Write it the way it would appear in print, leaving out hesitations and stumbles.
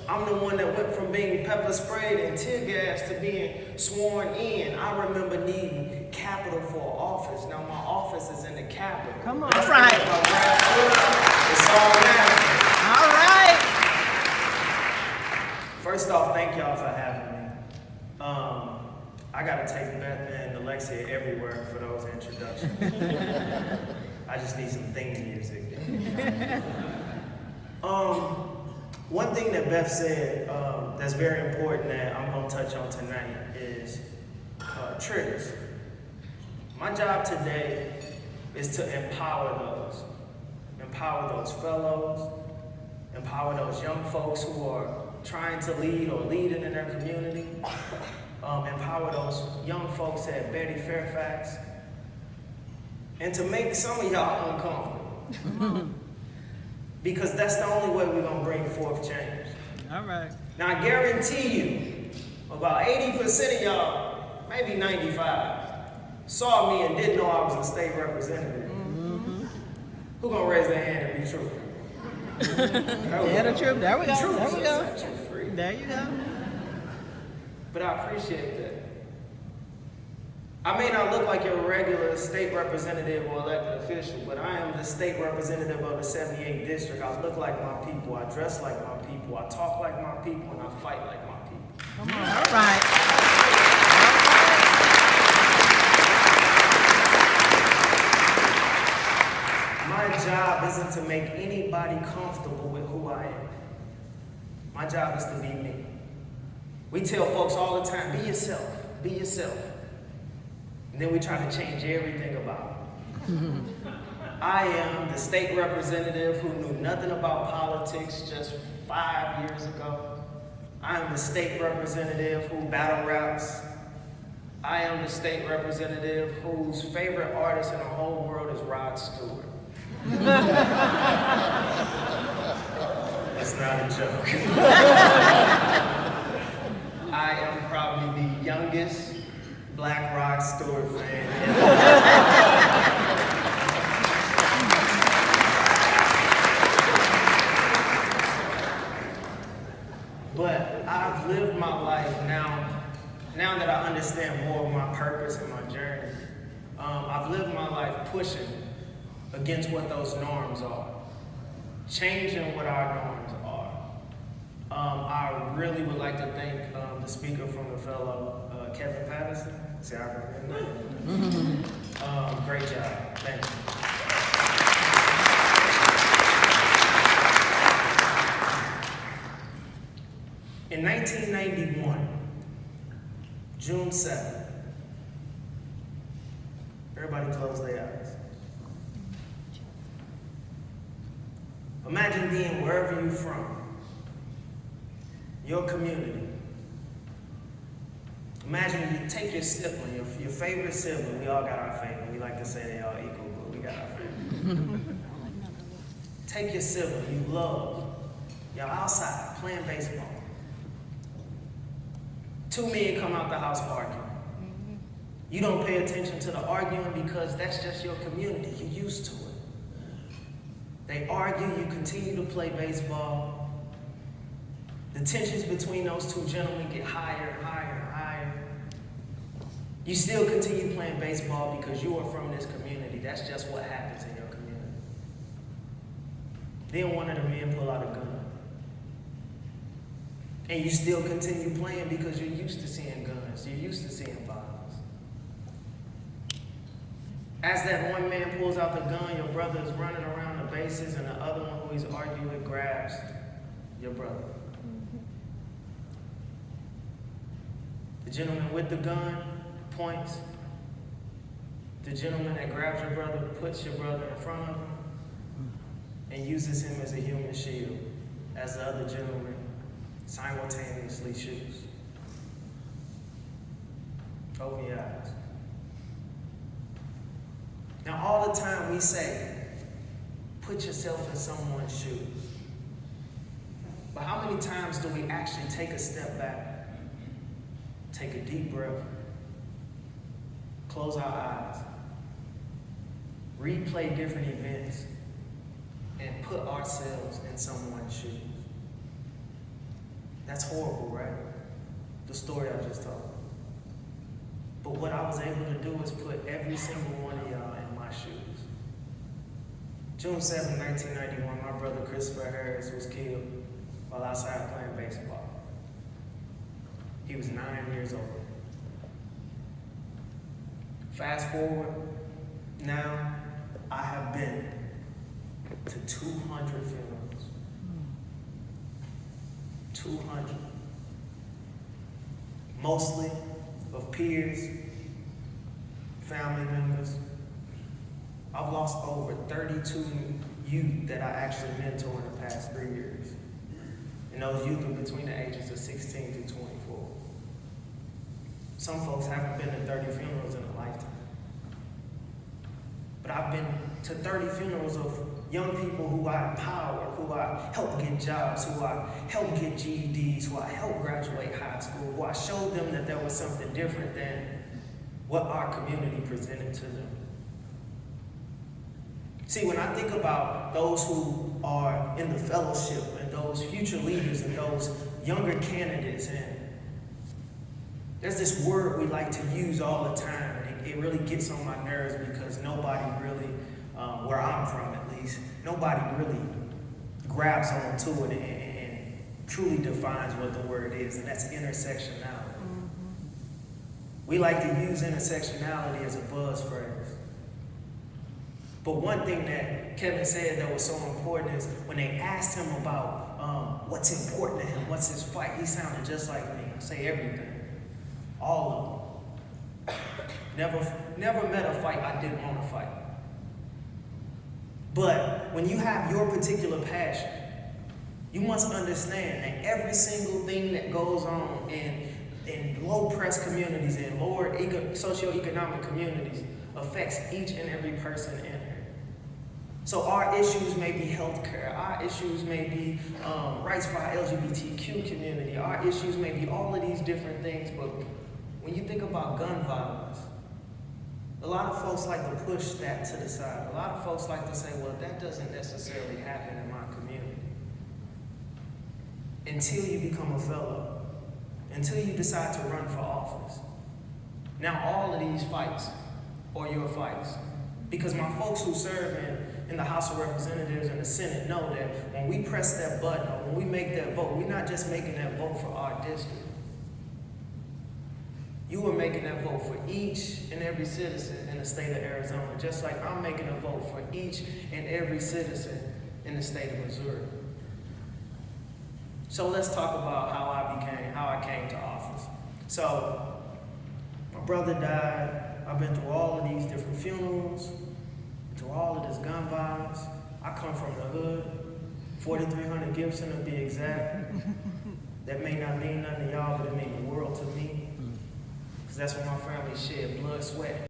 I'm the one that went from being pepper sprayed and tear gas to being sworn in. I remember needing capital for office. Now my office is in the Capitol. Come on. All right. It's all national. All right. First off, thank y'all for having me. I gotta take Beth and Alexia everywhere for those introductions. I just need some theme music. One thing that Beth said that's very important that I'm going to touch on tonight is triggers. My job today is to empower those fellows, empower those young folks who are trying to lead or leading in their community, empower those young folks at Betty Fairfax, and to make some of y'all uncomfortable. Because that's the only way we're going to bring forth change. All right. Now, I guarantee you, about 80% of y'all, maybe 95, saw me and didn't know I was a state representative. Mm-hmm. Who going to raise their hand and be truthful? Yeah, the truth. There we go. Truth there we go. Set you free. There you go. But I appreciate that. I may not look like your regular state representative or elected official, but I am the state representative of the 78th district. I look like my people, I dress like my people, I talk like my people, and I fight like my people. Come on. All right. My job isn't to make anybody comfortable with who I am. My job is to be me. We tell folks all the time, be yourself, be yourself. And then we try to change everything about it. I am the state representative who knew nothing about politics just 5 years ago. I am the state representative who battle raps. I am the state representative whose favorite artist in the whole world is Rod Stewart. That's not a joke. I am probably the youngest Black Rod Stewart fan. But I've lived my life now that I understand more of my purpose and my journey. I've lived my life pushing against what those norms are, changing what our norms are. I really would like to thank the speaker from the fellow Kevin Patterson. See, I remember that. Great job. Thank you. In 1991, June 7th, everybody close their eyes. Imagine being wherever you're from, your community. Imagine you take your sibling, your favorite sibling. We all got our favorite. We like to say they all equal, but we got our favorite. Take your sibling you love. Y'all outside playing baseball. 2 men come out the house arguing. You don't pay attention to the arguing because that's just your community. You're used to it. They argue, you continue to play baseball. The tensions between those two gentlemen get higher and higher and higher. You still continue playing baseball because you are from this community. That's just what happens in your community. Then one of the men pull out a gun. And you still continue playing because you're used to seeing guns. You're used to seeing violence. As that one man pulls out the gun, your brother is running around the bases, and the other one who he's arguing with grabs your brother. The gentleman with the gun points. The gentleman that grabs your brother puts your brother in front of him and uses him as a human shield as the other gentleman simultaneously shoots. Open your eyes. Now, all the time we say, put yourself in someone's shoes. But how many times do we actually take a step back, take a deep breath, close our eyes, replay different events, and put ourselves in someone's shoes? That's horrible, right? The story I just told. But what I was able to do is put every single one of y'all in my shoes. June 7, 1991, my brother Christopher Harris was killed while outside playing baseball. He was 9 years old. Fast forward, now I have been to 200 funerals. 200. Mostly of peers, family members. I've lost over 32 youth that I actually mentor in the past 3 years. And those youth are between the ages of 16 to 24. Some folks haven't been to 30 funerals in a lifetime. But I've been to 30 funerals of young people who I empowered, who I helped get jobs, who I helped get GEDs, who I helped graduate high school, who I showed them that there was something different than what our community presented to them. See, when I think about those who are in the fellowship and those future leaders and those younger candidates, and there's this word we like to use all the time, and it really gets on my nerves because nobody really, where I'm from at least, nobody really grabs onto it and truly defines what the word is, and that's intersectionality. Mm-hmm. We like to use intersectionality as a buzz phrase. But one thing that Kevin said that was so important is when they asked him about what's important to him, what's his fight, he sounded just like me. I say everything. All of them. Never met a fight I didn't want to fight. But when you have your particular passion, you must understand that every single thing that goes on in low-pressed communities and lower socioeconomic communities affects each and every person in it. So our issues may be healthcare, our issues may be rights for our LGBTQ community, our issues may be all of these different things, but when you think about gun violence, a lot of folks like to push that to the side. A lot of folks like to say, well, that doesn't necessarily happen in my community. Until you become a fellow, until you decide to run for office. Now all of these fights are your fights. Because my folks who serve in the House of Representatives and the Senate know that when we press that button or when we make that vote, we're not just making that vote for our district. You are making that vote for each and every citizen in the state of Arizona, just like I'm making a vote for each and every citizen in the state of Missouri. So let's talk about how I came to office. So my brother died. I've been through all of these different funerals, through all of this gun violence. I come from the hood, 4300 Gibson to be exact. That may not mean nothing to y'all, but it means the world to me. Because that's where my family shed blood, sweat,